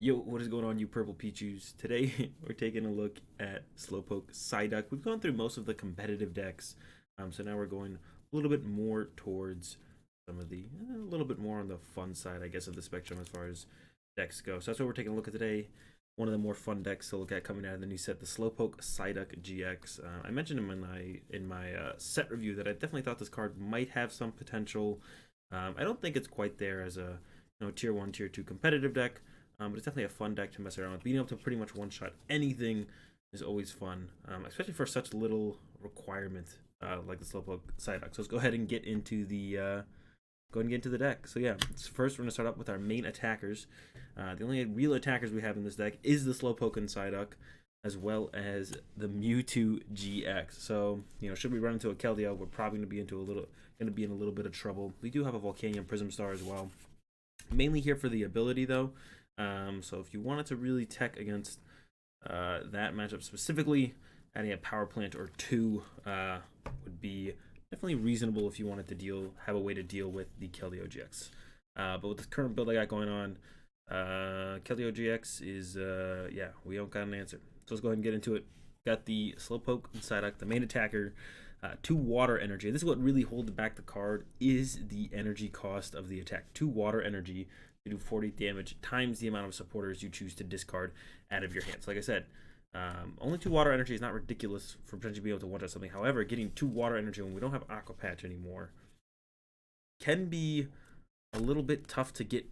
Yo, what is going on, you purple Pichus? Today, we're taking a look at Slowpoke Psyduck. We've gone through most of the competitive decks, so now we're going a little bit more towards some of the, a little bit more on the fun side, I guess, of the spectrum as far as decks go. So that's what we're taking a look at today. One of the more fun decks to look at coming out of the new set, the Slowpoke Psyduck GX. I mentioned in my set review that I definitely thought this card might have some potential. I don't think it's quite there as a tier 1, tier 2 competitive deck. But it's definitely a fun deck to mess around with. Being able to pretty much one-shot anything is always fun, especially for such little requirement like the Slowpoke Psyduck. So let's go ahead and get into the deck. So yeah, first we're gonna start up with our main attackers. The only real attackers we have in this deck is the Slowpoke and Psyduck, as well as the Mewtwo GX. So should we run into a Keldeo, we're probably gonna be in a little bit of trouble. We do have a Volcanion Prism Star as well. Mainly here for the ability though. So if you wanted to really tech against that matchup specifically, adding a power plant or two would be definitely reasonable if you wanted to have a way to deal with the Keldeo GX. But with the current build I got going on, Keldeo GX is, yeah, we don't got an answer. So let's go ahead and get into it. Got the Slowpoke and Psyduck, the main attacker, 2 water energy. This is what really holds back the card, is the energy cost of the attack. 2 water energy to do 40 damage times the amount of supporters you choose to discard out of your hands. Like I said, only 2 water energy is not ridiculous for potentially being able to one-shot something. However, getting 2 water energy when we don't have Aqua Patch anymore can be a little bit tough to get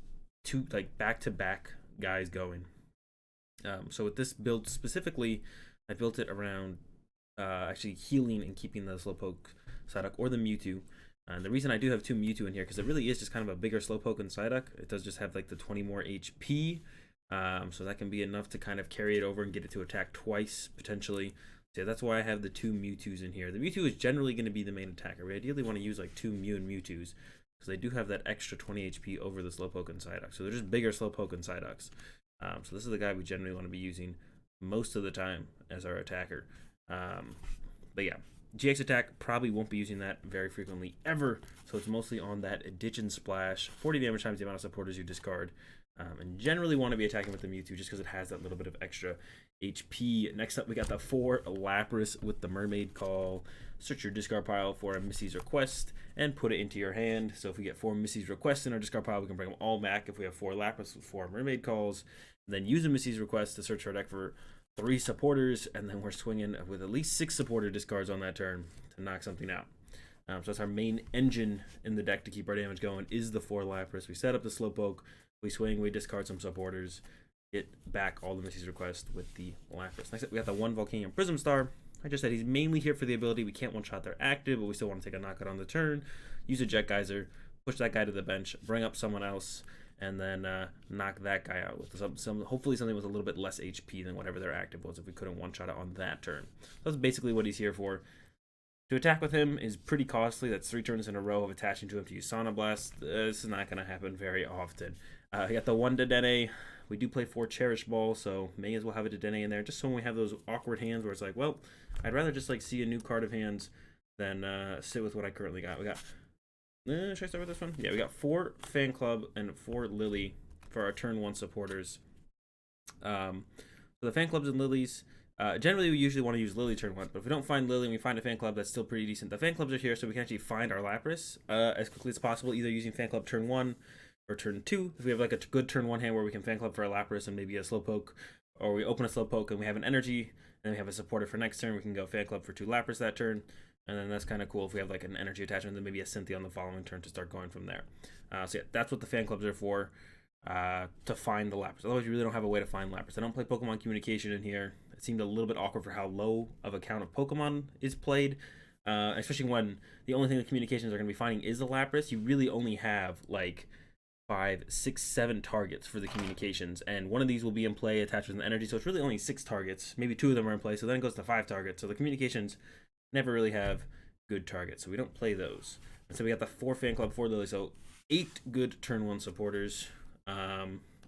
2 back-to-back guys going. So with this build specifically, I built it around actually healing and keeping the Slowpoke Psyduck or the Mewtwo. And the reason I do have 2 Mewtwo in here, because it really is just kind of a bigger Slowpoke and Psyduck. It does just have like the 20 more HP, so that can be enough to kind of carry it over and get it to attack twice, potentially. So yeah, that's why I have the 2 Mewtwo's in here. The Mewtwo is generally going to be the main attacker. We ideally want to use like 2 Mew and Mewtwo's, because they do have that extra 20 HP over the Slowpoke and Psyduck. So they're just bigger Slowpoke and Psyducks. So this is the guy we generally want to be using most of the time as our attacker. But yeah, GX attack, probably won't be using that very frequently ever, so it's mostly on that Ditch and Splash, 40 damage times the amount of supporters you discard, and generally want to be attacking with the Mewtwo just because it has that little bit of extra HP. Next up, we got the 4 Lapras with the Mermaid Call. Search your discard pile for a Missy's Request and put it into your hand. So if we get 4 Missy's Requests in our discard pile, we can bring them all back. If we have 4 Lapras with 4 Mermaid Calls, then use a Missy's Request to search our deck for 3 supporters, and then we're swinging with at least 6 supporter discards on that turn to knock something out. So that's our main engine in the deck to keep our damage going, is the 4 Lapras. We set up the Slowpoke, we swing, we discard some supporters, get back all the Missy's Request with the Lapras. Next up, we got the 1 Volcanion Prism Star. I just said he's mainly here for the ability. We can't one-shot their active, but we still want to take a knockout on the turn. Use a Jet Geyser, push that guy to the bench, bring up someone else, and then knock that guy out with hopefully something with a little bit less HP than whatever their active was if we couldn't one-shot it on that turn. So that's basically what he's here for. To attack with him is pretty costly. That's 3 turns in a row of attaching to him to use Sauna Blast. This is not going to happen very often. We got the 1 Dedenne. We do play 4 Cherish Ball, so may as well have a Dedenne in there, just so when we have those awkward hands where it's like, well, I'd rather just like see a new card of hands than sit with what I currently got. We got should I start with this one? Yeah, we got 4 Fan Club and 4 Lily for our turn 1 supporters. So the Fan Clubs and Lilies, generally we usually want to use Lily turn 1, but if we don't find Lily and we find a Fan Club, that's still pretty decent. The Fan Clubs are here so we can actually find our Lapras as quickly as possible, either using Fan Club turn 1 or turn 2. If we have like a good turn 1 hand where we can Fan Club for a Lapras and maybe a Slowpoke, or we open a Slowpoke and we have an energy, and we have a supporter for next turn, we can go Fan Club for 2 Lapras that turn. And then that's kind of cool if we have like an energy attachment, then maybe a Cynthia on the following turn to start going from there. So yeah, that's what the Fan Clubs are for, to find the Lapras. Otherwise, you really don't have a way to find Lapras. I don't play Pokemon Communication in here. It seemed a little bit awkward for how low of a count of Pokemon is played, especially when the only thing the communications are going to be finding is the Lapras. You really only have like 5, 6, 7 targets for the communications, and one of these will be in play attached with an energy, so it's really only 6 targets. Maybe 2 of them are in play, so then it goes to 5 targets. So the communications never really have good targets, so we don't play those. And so we got the 4 Fan Club, 4 Lily, so 8 good turn 1 supporters,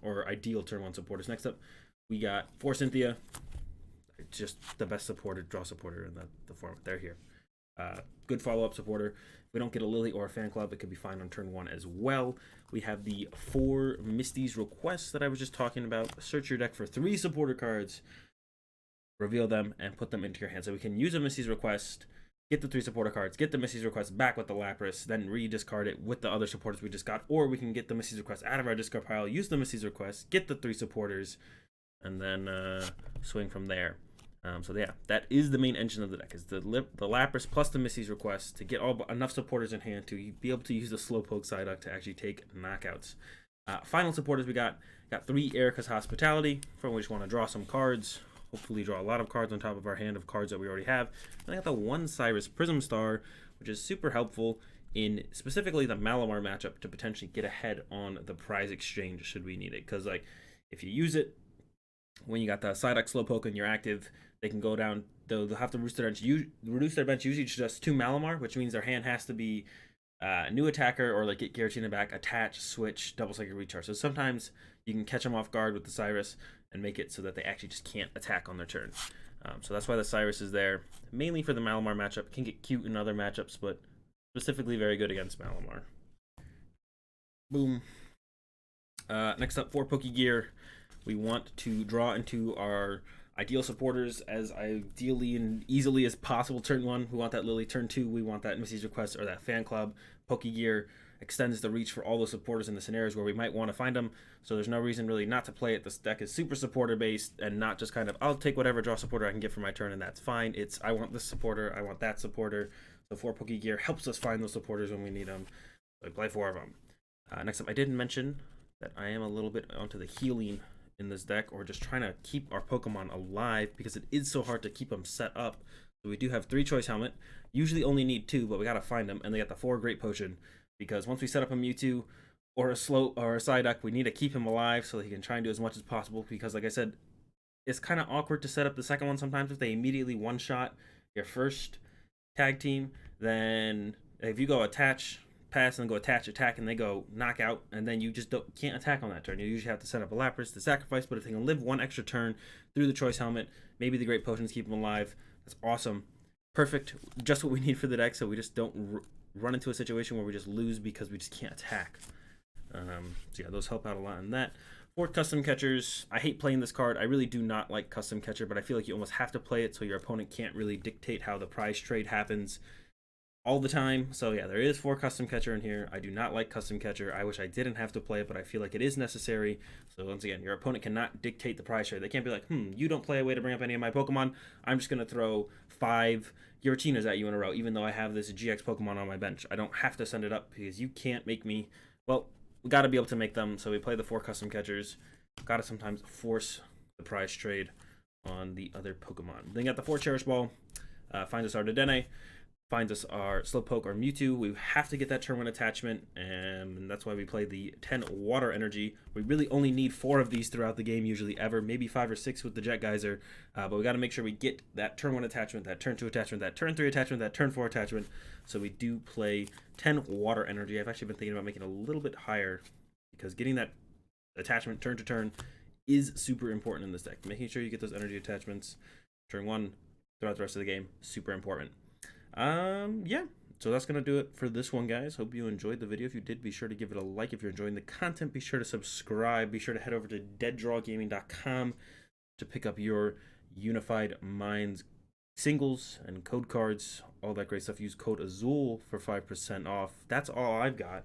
or ideal turn 1 supporters. Next up, we got 4 Cynthia, just the best supporter, draw supporter in the format. They're here. Good follow-up supporter. If we don't get a Lily or a Fan Club, it could be fine on turn 1 as well. We have the 4 Misty's requests that I was just talking about. Search your deck for 3 supporter cards, reveal them, and put them into your hand. So we can use a Misty's request, get the 3 supporter cards, get the Misty's request back with the Lapras, then re-discard it with the other supporters we just got, or we can get the Misty's request out of our discard pile, use the Misty's request, get the 3 supporters, and then swing from there. So yeah, that is the main engine of the deck, is the Lapras plus the Misty's request to get enough supporters in hand to be able to use the Slowpoke Psyduck to actually take knockouts. Final supporters we got 3 Erica's Hospitality, from which we want to draw some cards, hopefully draw a lot of cards on top of our hand of cards that we already have. And I got the 1 Cyrus Prism Star, which is super helpful in specifically the Malamar matchup to potentially get ahead on the prize exchange should we need it. Because like if you use it when you got the Psyduck Slowpoke and you're active, they can go down. They'll have to reduce their bench usually to just 2 Malamar, which means their hand has to be new attacker or like get Giratina back, attach, switch, double cycle recharge. So sometimes you can catch them off guard with the Cyrus and make it so that they actually just can't attack on their turn. So that's why the Cyrus is there, mainly for the Malamar matchup. It can get cute in other matchups, but specifically very good against Malamar. Boom. Next up, for Pokegear, we want to draw into our ideal supporters as ideally and easily as possible. Turn 1, we want that Lily. Turn 2, we want that Misty's request or that Fan Club. Pokegear extends the reach for all those supporters in the scenarios where we might want to find them, so there's no reason really not to play it. This deck is super supporter based and not just kind of I'll take whatever draw supporter I can get for my turn and that's fine. It's I want this supporter, I want that supporter. So 4 Pokegear helps us find those supporters when we need them. So we play 4 of them. Next up, I didn't mention that I am a little bit onto the healing in this deck, or just trying to keep our Pokemon alive because it is so hard to keep them set up. So we do have 3 Choice Helmet, usually only need 2, but we gotta find them, and they got the 4 Great Potion, because once we set up a Mewtwo or a Psyduck, we need to keep him alive so that he can try and do as much as possible, because like I said, it's kind of awkward to set up the second one sometimes if they immediately one-shot your first tag team. Then if you go attach, pass, and then go attach, attack, and they go knockout, and then you just can't attack on that turn. You usually have to set up a Lapras to sacrifice, but if they can live 1 extra turn through the Choice Helmet, maybe the Great Potions keep them alive. That's awesome. Perfect. Just what we need for the deck, so we just don't run into a situation where we just lose because we just can't attack. So yeah, those help out a lot in that. 4 Custom Catchers. I hate playing this card. I really do not like Custom Catcher, but I feel like you almost have to play it so your opponent can't really dictate how the prize trade happens all the time. So yeah, there is 4 Custom Catcher in here. I do not like Custom Catcher. I wish I didn't have to play it, but I feel like it is necessary. So once again, your opponent cannot dictate the prize trade. They can't be like, you don't play a way to bring up any of my Pokemon. I'm just going to throw 5 Giratinas at you in a row, even though I have this GX Pokemon on my bench. I don't have to send it up because you can't make me. Well, we got to be able to make them. So we play the 4 Custom Catchers. Got to sometimes force the prize trade on the other Pokemon. Then got the 4 Cherish Ball. Finds us our Dedenne. Finds us our Slowpoke or Mewtwo. We have to get that turn 1 attachment, and that's why we play the 10 Water Energy. We really only need 4 of these throughout the game, usually ever, maybe 5 or 6 with the Jet Geyser, but we got to make sure we get that turn 1 attachment, that turn 2 attachment, that turn 3 attachment, that turn 4 attachment. So we do play 10 Water Energy. I've actually been thinking about making it a little bit higher because getting that attachment turn to turn is super important in this deck. Making sure you get those energy attachments turn 1 throughout the rest of the game, super important. Yeah, so that's gonna do it for this one, guys. Hope you enjoyed the video. If you did, be sure to give it a like. If you're enjoying the content, be sure to subscribe. Be sure to head over to deaddrawgaming.com to pick up your Unified Minds singles and code cards, all that great stuff. Use code Azul for 5% off. That's all I've got.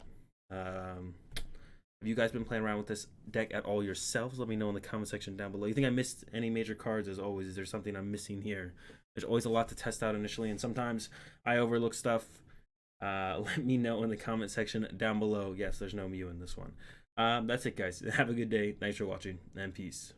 Have you guys been playing around with this deck at all yourselves? Let me know in the comment section down below. You think I missed any major cards? As always, is there something I'm missing here? There's always a lot to test out initially, and sometimes I overlook stuff. Let me know in the comment section down below. Yes, there's no Mew in this one. That's it, guys. Have a good day. Thanks for watching, and peace.